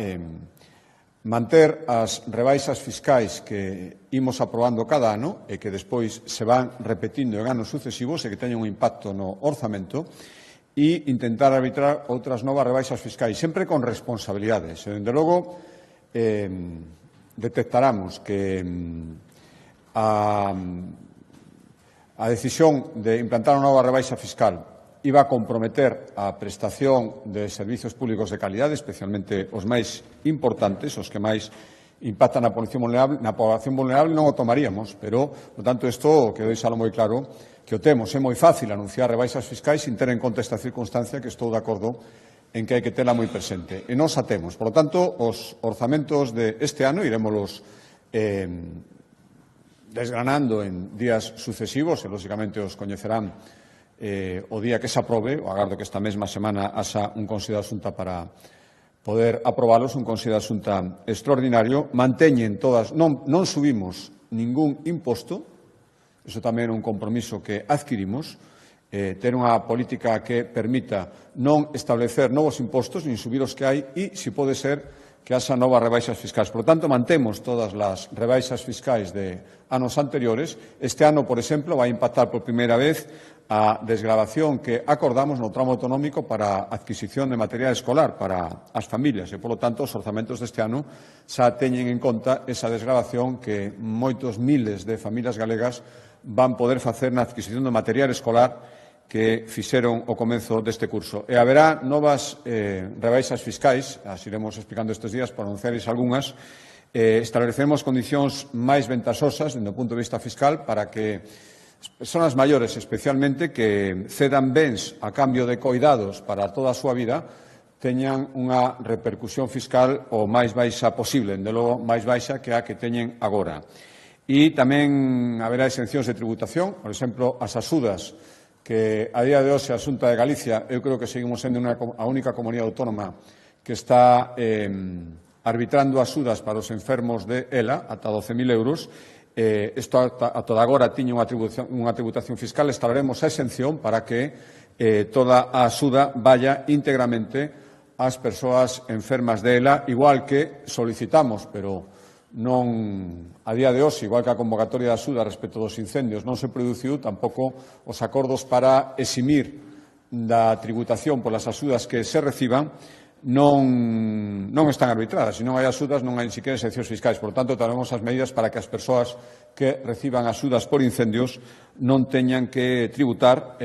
manter as rebaixas fiscais que imos aprobando cada ano e que despois se van repetindo en anos sucesivos e que teñen un impacto no orzamento, e intentar arbitrar outras novas rebaixas fiscais, sempre con responsabilidades. E, dende logo, detectaramos que a decisión de implantar unha nova rebaixa fiscal iba a comprometer a prestación de servizos públicos de calidade, especialmente os máis importantes, os que máis impactan na población vulnerable, non o tomaríamos, pero, por tanto, isto quedou deixalo moi claro, que o temos. É moi fácil anunciar rebaixas fiscais sin ter en conta esta circunstancia, que estou de acordo en que hai que terla moi presente. E non a temos. Por lo tanto, os orzamentos deste ano iremos desgranando en días sucesivos, e, lógicamente, os coñecerán o día que se aprobe. O agardo que esta mesma semana haxa un Consello de Asunta para poder aprobalos, un Consello de Asunta extraordinario. Manteñen todas, non subimos ningún imposto, iso tamén é un compromiso que adquirimos, ter unha política que permita non establecer novos impostos, nin subir os que hai, e, se pode ser, que haxa novas rebaixas fiscais. Por lo tanto, mantemos todas as rebaixas fiscais de anos anteriores. Este ano, por exemplo, vai impactar por primeira vez a desgravación que acordamos no tramo autonómico para a adquisición de material escolar para as familias. E, por lo tanto, os orzamentos deste ano xa teñen en conta esa desgravación que moitos miles de familias galegas van poder facer na adquisición de material escolar que fixeron o comezo deste curso. E haberá novas rebaixas fiscais, as iremos explicando estes días para anunciarles algunhas. Estableceremos condicións máis ventasosas, dende o punto de vista fiscal, para que as persoas maiores, especialmente, que cedan bens a cambio de coidados para toda a súa vida, teñan unha repercusión fiscal o máis baixa posible, dende logo máis baixa que a que teñen agora. E tamén haberá exencións de tributación, por exemplo, as axudas que a día de hoxe a Xunta de Galicia, eu creo que seguimos sendo a única comunidade autónoma que está arbitrando axudas para os enfermos de ELA, ata 12.000 euros. Isto a toda agora tiña unha tributación fiscal. Estableremos a exención para que toda a axuda vaya íntegramente ás persoas enfermas de ELA, igual que solicitamos, pero non a día de hoxe, igual que a convocatoria de axuda respecto dos incendios non se produciu, tampouco os acordos para eximir da tributación polas axudas que se reciban non están arbitradas. Se non hai axudas, non hai sequera exencións fiscais. Por tanto, tomamos as medidas para que as persoas que reciban axudas por incendios non teñan que tributar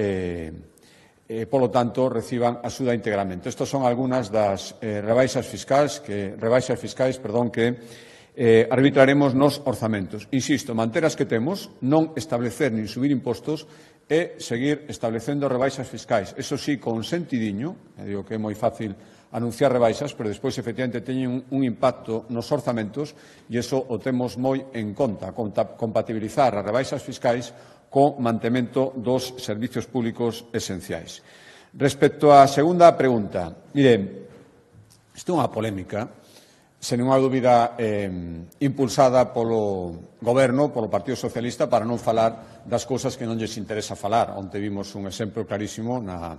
polo tanto, reciban axuda íntegramente. Estas son algunhas das rebaixas fiscais que arbitraremos nos orzamentos. Insisto, manter as que temos, non establecer nin subir impostos e seguir establecendo rebaixas fiscais. Eso sí, con sentidiño, digo que é moi fácil anunciar rebaixas, pero despois, efectivamente, teñen un impacto nos orzamentos e iso o temos moi en conta, compatibilizar as rebaixas fiscais co mantemento dos servizos públicos esenciais. Respecto á segunda pregunta, mire, isto é unha polémica, sen ninguna dúbida impulsada polo Goberno, polo Partido Socialista, para non falar das cousas que non lles interesa falar. Onte vimos un exemplo clarísimo na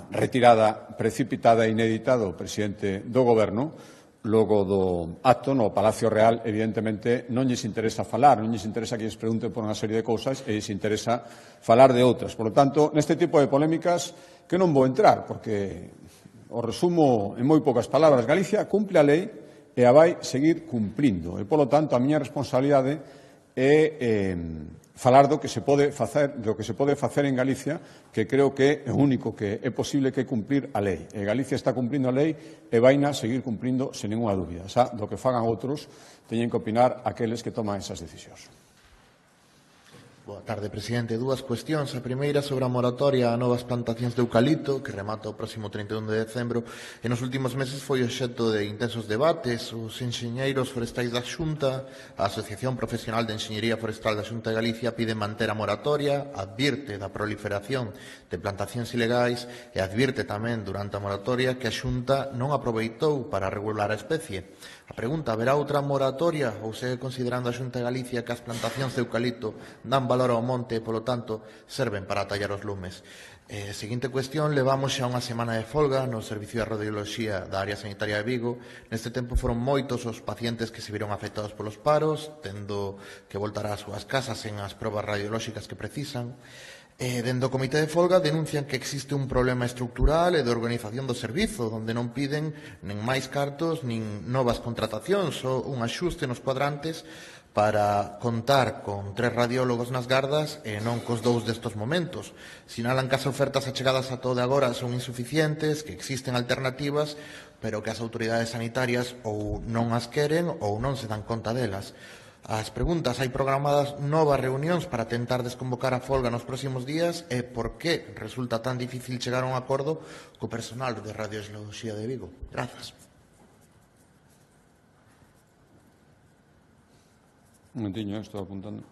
retirada precipitada e inédita do presidente do Goberno. Logo do acto no Palacio Real, evidentemente, non lles interesa falar, non lles interesa que lles pregunten por unha serie de cousas e lles interesa falar de outras. Por lo tanto, neste tipo de polémicas que non vou entrar, porque o resumo en moi poucas palabras. Galicia cumpre a lei e a vai seguir cumprindo. E, polo tanto, a miña responsabilidade é falar do que se pode facer en Galicia, que creo que é o único que é posible que cumprir a lei. E Galicia está cumprindo a lei e vaina seguir cumprindo sen ninguna dúbida. Xa, do que fagan outros, teñen que opinar aqueles que toman esas decisións. Boa tarde, presidente. Dúas cuestións. A primeira sobre a moratoria a novas plantacións de eucalipto, que remata o próximo 31 de decembro. E nos últimos meses foi obxecto de intensos debates. Os enxeñeiros forestais da Xunta, a Asociación Profesional de Enxeñería Forestal da Xunta de Galicia pide manter a moratoria, advirte da proliferación de plantacións ilegais e advirte tamén durante a moratoria que a Xunta non aproveitou para regular a especie. A pregunta, haberá outra moratoria ou segue considerando a Xunta de Galicia que as plantacións de eucalipto dan valor ao monte e, polo tanto, serven para tallar os lumes? Seguinte cuestión, levamos xa unha semana de folga no Servicio de Radioloxía da Área Sanitaria de Vigo. Neste tempo foron moitos os pacientes que se viron afectados polos paros, tendo que voltar ás súas casas en as probas radiolóxicas que precisan. Dende o Comité de Folga denuncian que existe un problema estructural e de organización do servizo, onde non piden nin máis cartos nin novas contratacións, só un axuste nos cuadrantes para contar con 3 radiólogos nas gardas e non cos 2 destos momentos. Sinalan que as ofertas achegadas a todo de agora son insuficientes, que existen alternativas, pero que as autoridades sanitarias ou non as queren ou non se dan conta delas. As preguntas, hai programadas novas reunións para tentar desconvocar a folga nos próximos días e por que resulta tan difícil chegar a un acordo co personal de Radioloxía de Vigo? Grazas. Un momentiño, estou apuntando.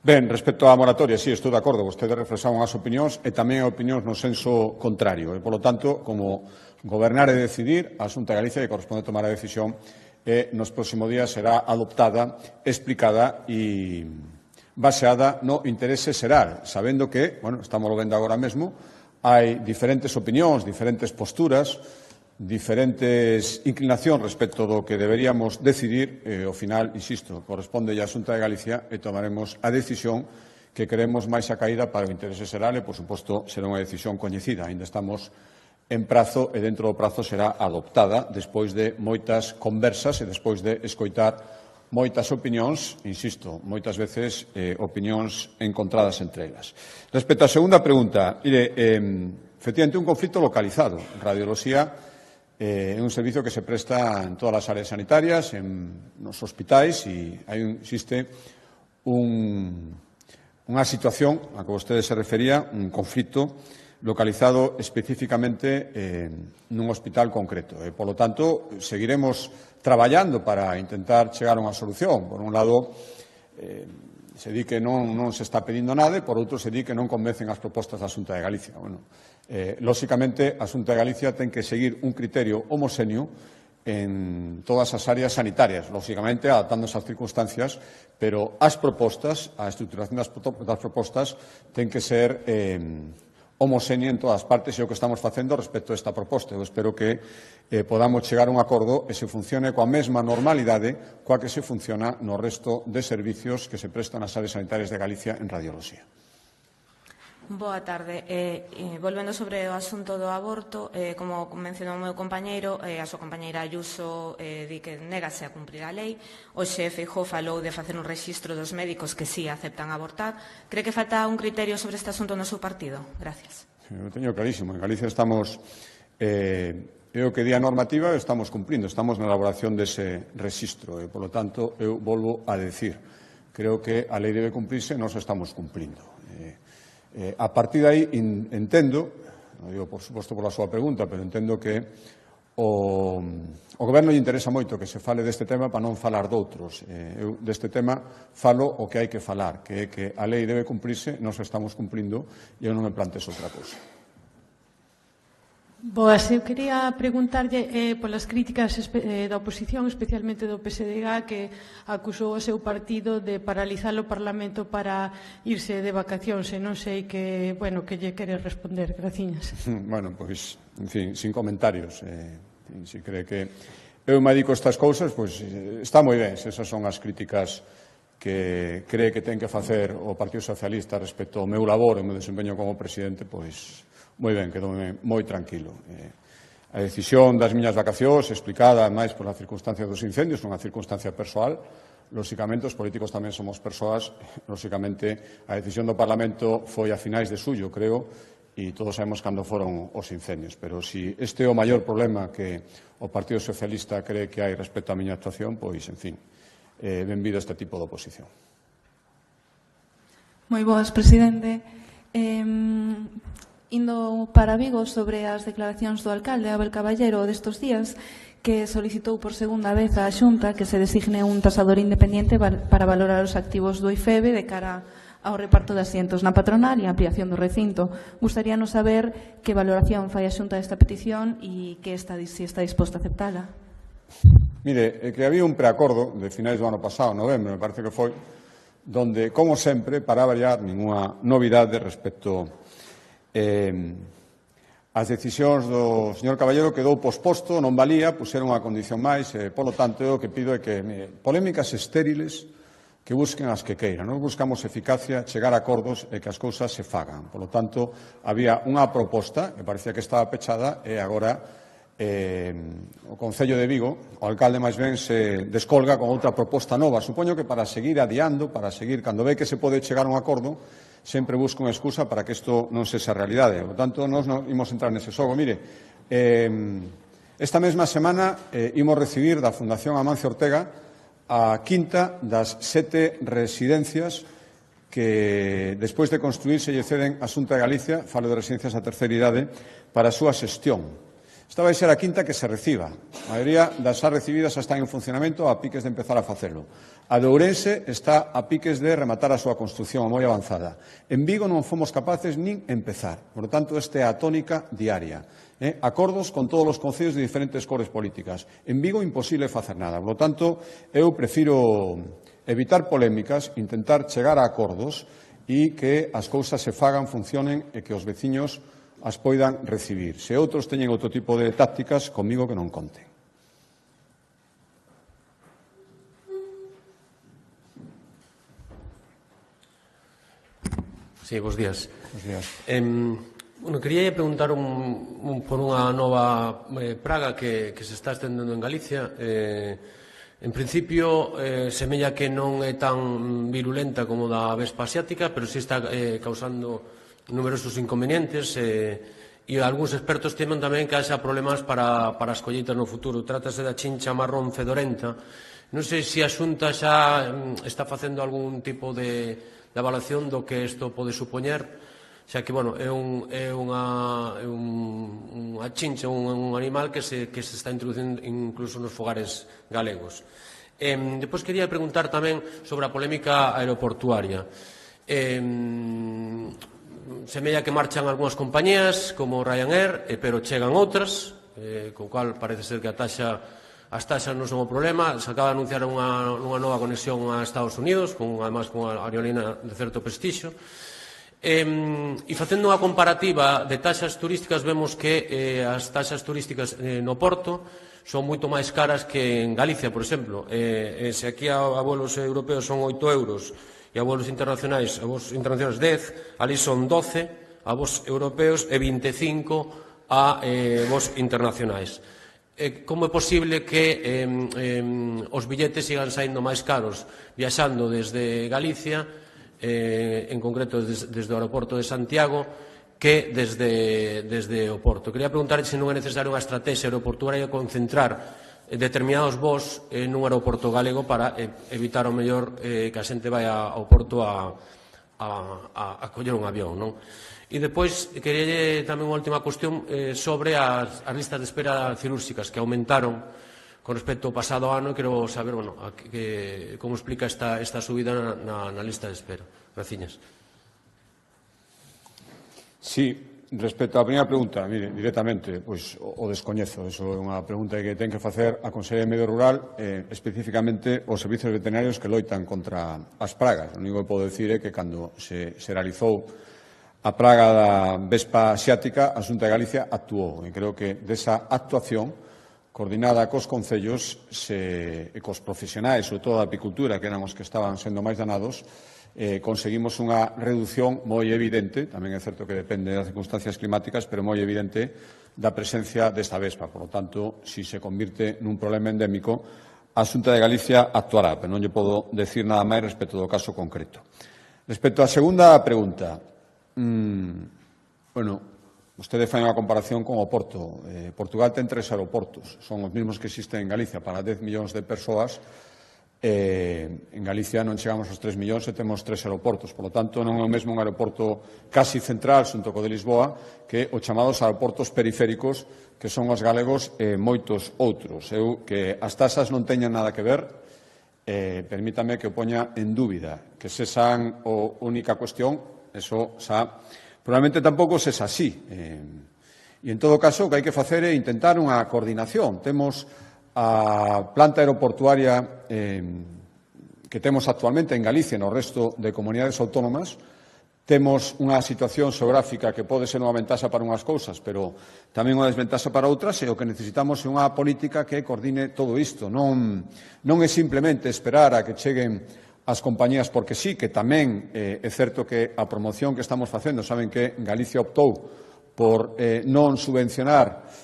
Ben, respecto á moratoria, sí, estou de acordo. Vostede reflexaba unhas opinións e tamén opinións no senso contrario. E, polo tanto, como gobernar e decidir, a Xunta de Galicia que corresponde tomar a decisión e nos próximos días será adoptada, explicada e baseada no interese xeral, sabendo que, bueno, estamos vendo agora mesmo, hai diferentes opinións, diferentes posturas, diferentes inclinacións respecto do que deberíamos decidir e, ao final, insisto, corresponde a Xunta de Galicia e tomaremos a decisión que queremos máis a caída para o interese xeral e, por suposto, será unha decisión coñecida. Ainda estamos en prazo e dentro do prazo será adoptada despois de moitas conversas e despois de escoitar moitas opinións, insisto, moitas veces opinións encontradas entre elas. Respecto á segunda pregunta, efectivamente un conflito localizado. Radioloxía é un servizo que se presta en todas as áreas sanitarias, nos hospitais e existe unha situación a que vostede se refería, un conflito localizado específicamente nun hospital concreto. E, polo tanto, seguiremos traballando para intentar chegar a unha solución. Por un lado, se di que non se está pedindo nada e, por outro, se di que non convencen as propostas da Xunta de Galicia. Bueno, lóxicamente, a Xunta de Galicia ten que seguir un criterio homoxéneo en todas as áreas sanitarias, lóxicamente adaptándose ás circunstancias, pero as propostas, a estructuración das propostas, ten que ser homoxénea en todas as partes e o que estamos facendo respecto a esta proposta. Eu espero que podamos chegar a un acordo e se funcione coa mesma normalidade coa que se funciona no resto de servicios que se prestan nas áreas sanitarias de Galicia en radioloxía. Boa tarde. Volvendo sobre o asunto do aborto, como mencionou o meu compañeiro, a súa compañeira Ayuso di que negase a cumprir a lei. Hoxe Feijóo falou de facer un rexistro dos médicos que sí aceptan abortar. Cree que falta un criterio sobre este asunto no seu partido? Gracias. Eu teño clarísimo. En Galicia estamos, é o que di a normativa, estamos cumprindo. Estamos na elaboración dese rexistro. E, polo tanto, eu volvo a decir. Creo que a lei debe cumprirse e nós estamos cumprindo. A partir de aí, entendo, non digo, por suposto, pola súa pregunta, pero entendo que o Goberno lle interesa moito que se fale deste tema para non falar doutros. Eu deste tema falo o que hai que falar, que é que a lei debe cumprirse, nós estamos cumprindo e eu non me plantezo outra cousa. Boas, eu quería preguntarlle polas críticas da oposición, especialmente do PSDG, que acusou o seu partido de paralizar o Parlamento para irse de vacacións, e non sei que lle quere responder. Graciñas. Bueno, pois, en fin, sin comentarios. Se cree que eu me dedico a estas cousas, pois está moi ben, se esas son as críticas que cree que ten que facer o Partido Socialista respecto ao meu labor e o meu desempeño como presidente, pois moi ben, quedoume moi tranquilo. A decisión das miñas vacacións, explicada máis pola circunstancia dos incendios, unha circunstancia persoal, lóxicamente os políticos tamén somos persoas, lóxicamente a decisión do Parlamento foi a finais de xullo, creo, e todos sabemos cando foron os incendios. Pero se este é o maior problema que o Partido Socialista cree que hai respecto á miña actuación, pois, en fin, benvido a este tipo de oposición. Moi boas, presidente. Indo para Vigo sobre as declaracións do alcalde Abel Caballero destos días, que solicitou por segunda vez á Xunta que se designe un tasador independiente para valorar os activos do IFEBE de cara ao reparto de asientos na patronal e a ampliación do recinto. Gustaríanos saber que valoración fai a Xunta desta petición e se está disposta a aceptala. Mire, é que había un preacordo de finais do ano pasado, novembro, me parece que foi, donde, como sempre, para variar, ninguna novidade respecto as decisións do señor Caballero quedou posposto, non valía, puseron unha condición máis, polo tanto, o que pido é que polémicas estériles que busquen as que queiran. Nós buscamos eficacia, chegar a acordos e que as cousas se fagan. Por lo tanto, había unha proposta que parecía que estaba pechada e agora o Concello de Vigo, o alcalde máis ben se descolga con outra proposta nova. Supoño que para seguir adiando, para seguir, cando ve que se pode chegar a un acordo, sempre busca unha excusa para que isto non sexa realidade. Por tanto, nós non imos entrar nese xogo. Mire, esta mesma semana imos recibir da Fundación Amancio Ortega a quinta das 7 residencias que, despois de construírse, lle ceden a Xunta de Galicia, falo de residencias a terceira idade, para a súa xestión. Esta vai ser a quinta que se reciba. A maioría das xa recibidas xa están en funcionamento a piques de empezar a facelo. A de Ourense está a piques de rematar a súa construción moi avanzada. En Vigo non fomos capaces nin empezar. Por lo tanto, esta é a tónica diaria. Acordos con todos os concellos de diferentes cores políticas. En Vigo, imposible facer nada. Por lo tanto, eu prefiro evitar polémicas, intentar chegar a acordos e que as cousas se fagan, funcionen e que os veciños as poidan recibir. Se outros teñen outro tipo de tácticas, comigo que non conten. Sí, bos días. Bos días. Quería preguntar por unha nova praga que se está estendendo en Galicia. En principio, semella que non é tan virulenta como da vespa asiática, pero sí está causando numerosos inconvenientes e algúns expertos temen tamén que haxa problemas para as colleitas no futuro. Trátase da chincha marrón fedorenta. Non sei se a Xunta xa está facendo algún tipo de evaluación do que isto pode supoñer, xa que, bueno, é unha chincha, un animal que se está introducindo incluso nos fogares galegos. Depois quería preguntar tamén sobre a polémica aeroportuaria. Semella que marchan algunhas compañías, como Ryanair, pero chegan outras, co cual parece ser que as taxas non son o problema. Se acaba de anunciar unha nova conexión a Estados Unidos, además con unha aerolínea de certo prestixio. E facendo unha comparativa de taxas turísticas, vemos que as taxas turísticas no Porto son moito máis caras que en Galicia, por exemplo. Se aquí a vuelos europeos son 8 euros e a vuelos internacionais 10, ali son 12 a voos europeos e 25 a voos internacionais. Como é posible que os billetes sigan saindo máis caros viaxando desde Galicia, en concreto desde o aeroporto de Santiago, que desde o Porto? Quería preguntar se non é necesaria unha estrategia aeroportuaria concentrar determinados voos nun aeroporto galego para evitar o mellor que a xente vai ao Porto a a coller un avión, non? E depois, quería tamén unha última cuestión sobre as listas de espera cirúrxicas que aumentaron con respecto ao pasado ano, e quero saber, bueno, como explica esta subida na lista de espera. Graciñas. Sí. Respecto á primeira pregunta, mire, directamente, pois o descoñezo. Iso é unha pregunta que ten que facer a Consellería de Medio Rural, especificamente os servizos veterinarios que loitan contra as pragas. O único que podo dicir é que cando se realizou a praga da vespa asiática, a Xunta de Galicia actuou. E creo que desa actuación, coordinada cos concellos e cos profesionais, sobre todo da apicultura, que eran os que estaban sendo máis danados, conseguimos unha reducción moi evidente, tamén é certo que depende das circunstancias climáticas, pero moi evidente da presencia desta vespa. Por lo tanto, se se convirte nun problema endémico, a Xunta de Galicia actuará, pero non lle podo decir nada máis respecto do caso concreto. Respecto á segunda pregunta, vostede fai unha comparación con o Porto. Portugal ten 3 aeroportos, son os mesmos que existen en Galicia para 10 millóns de persoas. En Galicia non chegamos aos 3 millóns e temos 3 aeroportos. Por lo tanto, non é o mesmo un aeroporto casi central, xunto co de Lisboa, que os chamados aeroportos periféricos, que son os galegos e moitos outros. Eu que as tasas non teñan nada que ver, permítame que o poña en dúbida. Que se san a única cuestión, eso xa probablemente tampouco se xa así. E, en todo caso, o que hai que facer é intentar unha coordinación. Temos a planta aeroportuaria que temos actualmente en Galicia e no resto de comunidades autónomas. Temos unha situación xeográfica que pode ser unha ventaxa para unhas cousas, pero tamén unha desventaxa para outras, e o que necesitamos é unha política que coordine todo isto. Non é simplemente esperar a que cheguen as compañías porque sí, que tamén é certo que a promoción que estamos facendo, saben que Galicia optou por non subvencionar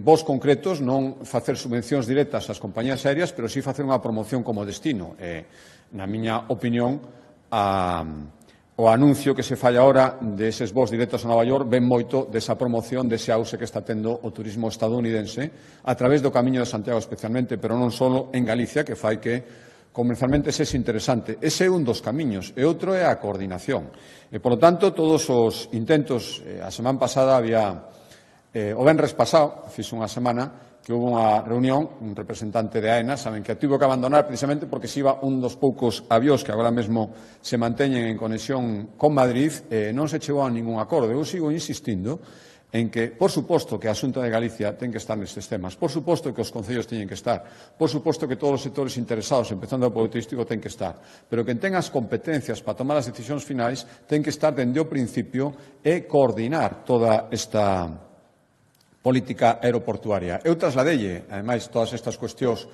voos concretos, non facer subvencións directas ás compañías aéreas, pero sí facer unha promoción como destino. Na miña opinión, o anuncio que se fai agora deses voos directos a Nova York ven moito desa promoción, dese auxe que está tendo o turismo estadounidense a través do Camiño de Santiago especialmente, pero non só en Galicia, que fai que comercialmente sexe interesante. Ese é un dos camiños, e outro é a coordinación. E, por lo tanto, todos os intentos, a semana pasada había o venres pasado, fixe unha semana, que houve unha reunión, un representante de AENA, saben que tivo que abandonar precisamente porque se iba un dos poucos avións que agora mesmo se manteñen en conexión con Madrid, non se chegou a ningún acordo. Eu sigo insistindo en que, por suposto, que a Xunta de Galicia ten que estar nestes temas, por suposto que os concellos teñen que estar, por suposto que todos os sectores interesados, empezando polo turístico, ten que estar, pero quen ten as competencias para tomar as decisións finais ten que estar dende o principio e coordinar toda esta política aeroportuaria. Eu trasladelle, ademais, todas estas cuestións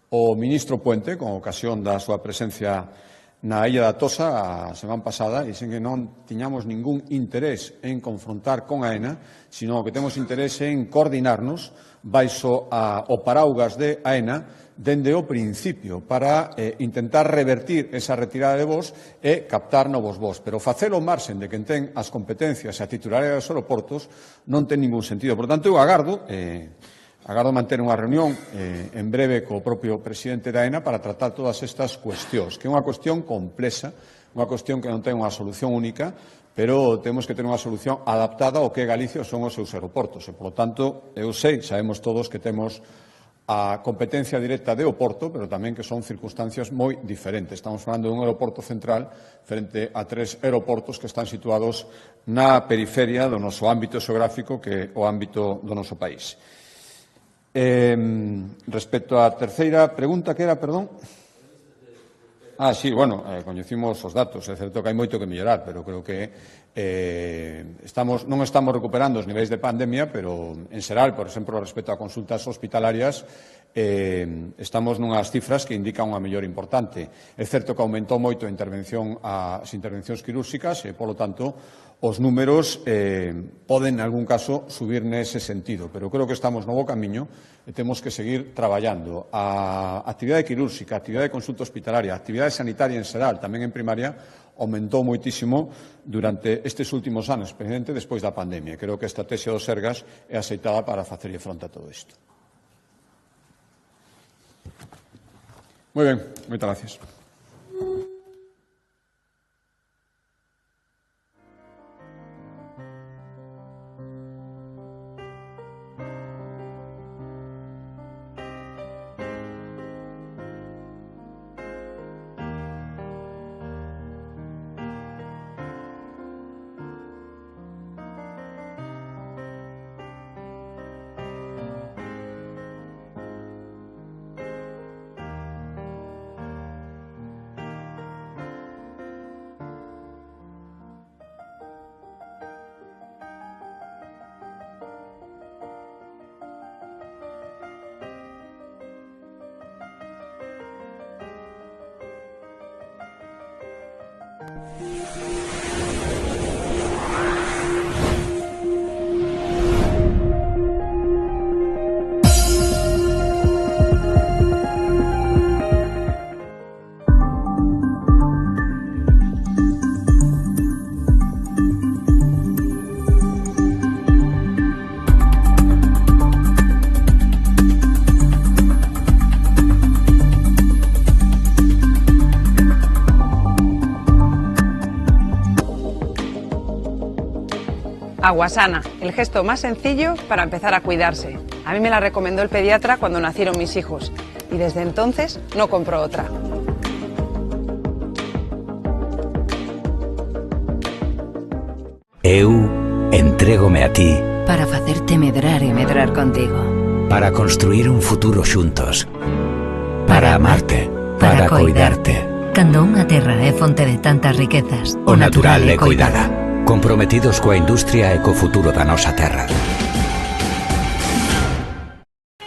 ao ministro Puente, con ocasión da súa presencia na Illa da Tosa a semana pasada, e sen que non tiñamos ningún interés en confrontar con AENA, sino que temos interés en coordinarnos baixo o paraugas de AENA dende o principio para intentar revertir esa retirada de voos e captar novos voos. Pero facelo ao marxen de quen ten as competencias e a titularidade dos aeroportos non ten ningún sentido. Por tanto, eu agardo manter unha reunión en breve co propio presidente da AENA para tratar todas estas cuestións, que é unha cuestión complexa, unha cuestión que non ten unha solución única, pero temos que ter unha solución adaptada ao que Galicia son os seus aeroportos. E, por lo tanto, eu sei, sabemos todos que temos a competencia directa de Oporto, pero tamén que son circunstancias moi diferentes. Estamos falando dun aeroporto central frente a 3 aeroportos que están situados na periferia do noso ámbito xeográfico, que é o ámbito do noso país. Respecto á terceira pregunta, que era, perdón? Sí, bueno, coñecimos os datos. É certo que hai moito que mellorar, pero creo que non estamos recuperando os niveis de pandemia, pero en xeral, por exemplo, respecto a consultas hospitalarias, estamos nunhas cifras que indican unha mellor importante. É certo que aumentou moito as intervencións quirúrxicas e, polo tanto, os números poden, en algún caso, subir nese sentido, pero creo que estamos no bo camiño e temos que seguir traballando. A actividade quirúrxica, a actividade de consulta hospitalaria, a actividade sanitaria en xeral, tamén en primaria, aumentou moitísimo durante estes últimos anos, especialmente despois da pandemia. Creo que a estrategia do Sergas é aceitada para facerlle fronte a todo isto. Moi ben, moitas gracias. Aguasana, el gesto más sencillo para empezar a cuidarse. A mí me la recomendó el pediatra cuando nacieron mis hijos y desde entonces no compro otra. Eu entrégome a ti para facerte medrar e medrar contigo, para construir un futuro xuntos, para amarte, para coidarte. Cando unha terra é fonte de tantas riquezas, O natural é coidada. Comprometidos coa industria e co futuro da nosa terra.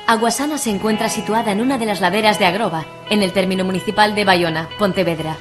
Aguasana se encuentra situada en una de las laderas de Agroba, en el término municipal de Bayona, Pontevedra.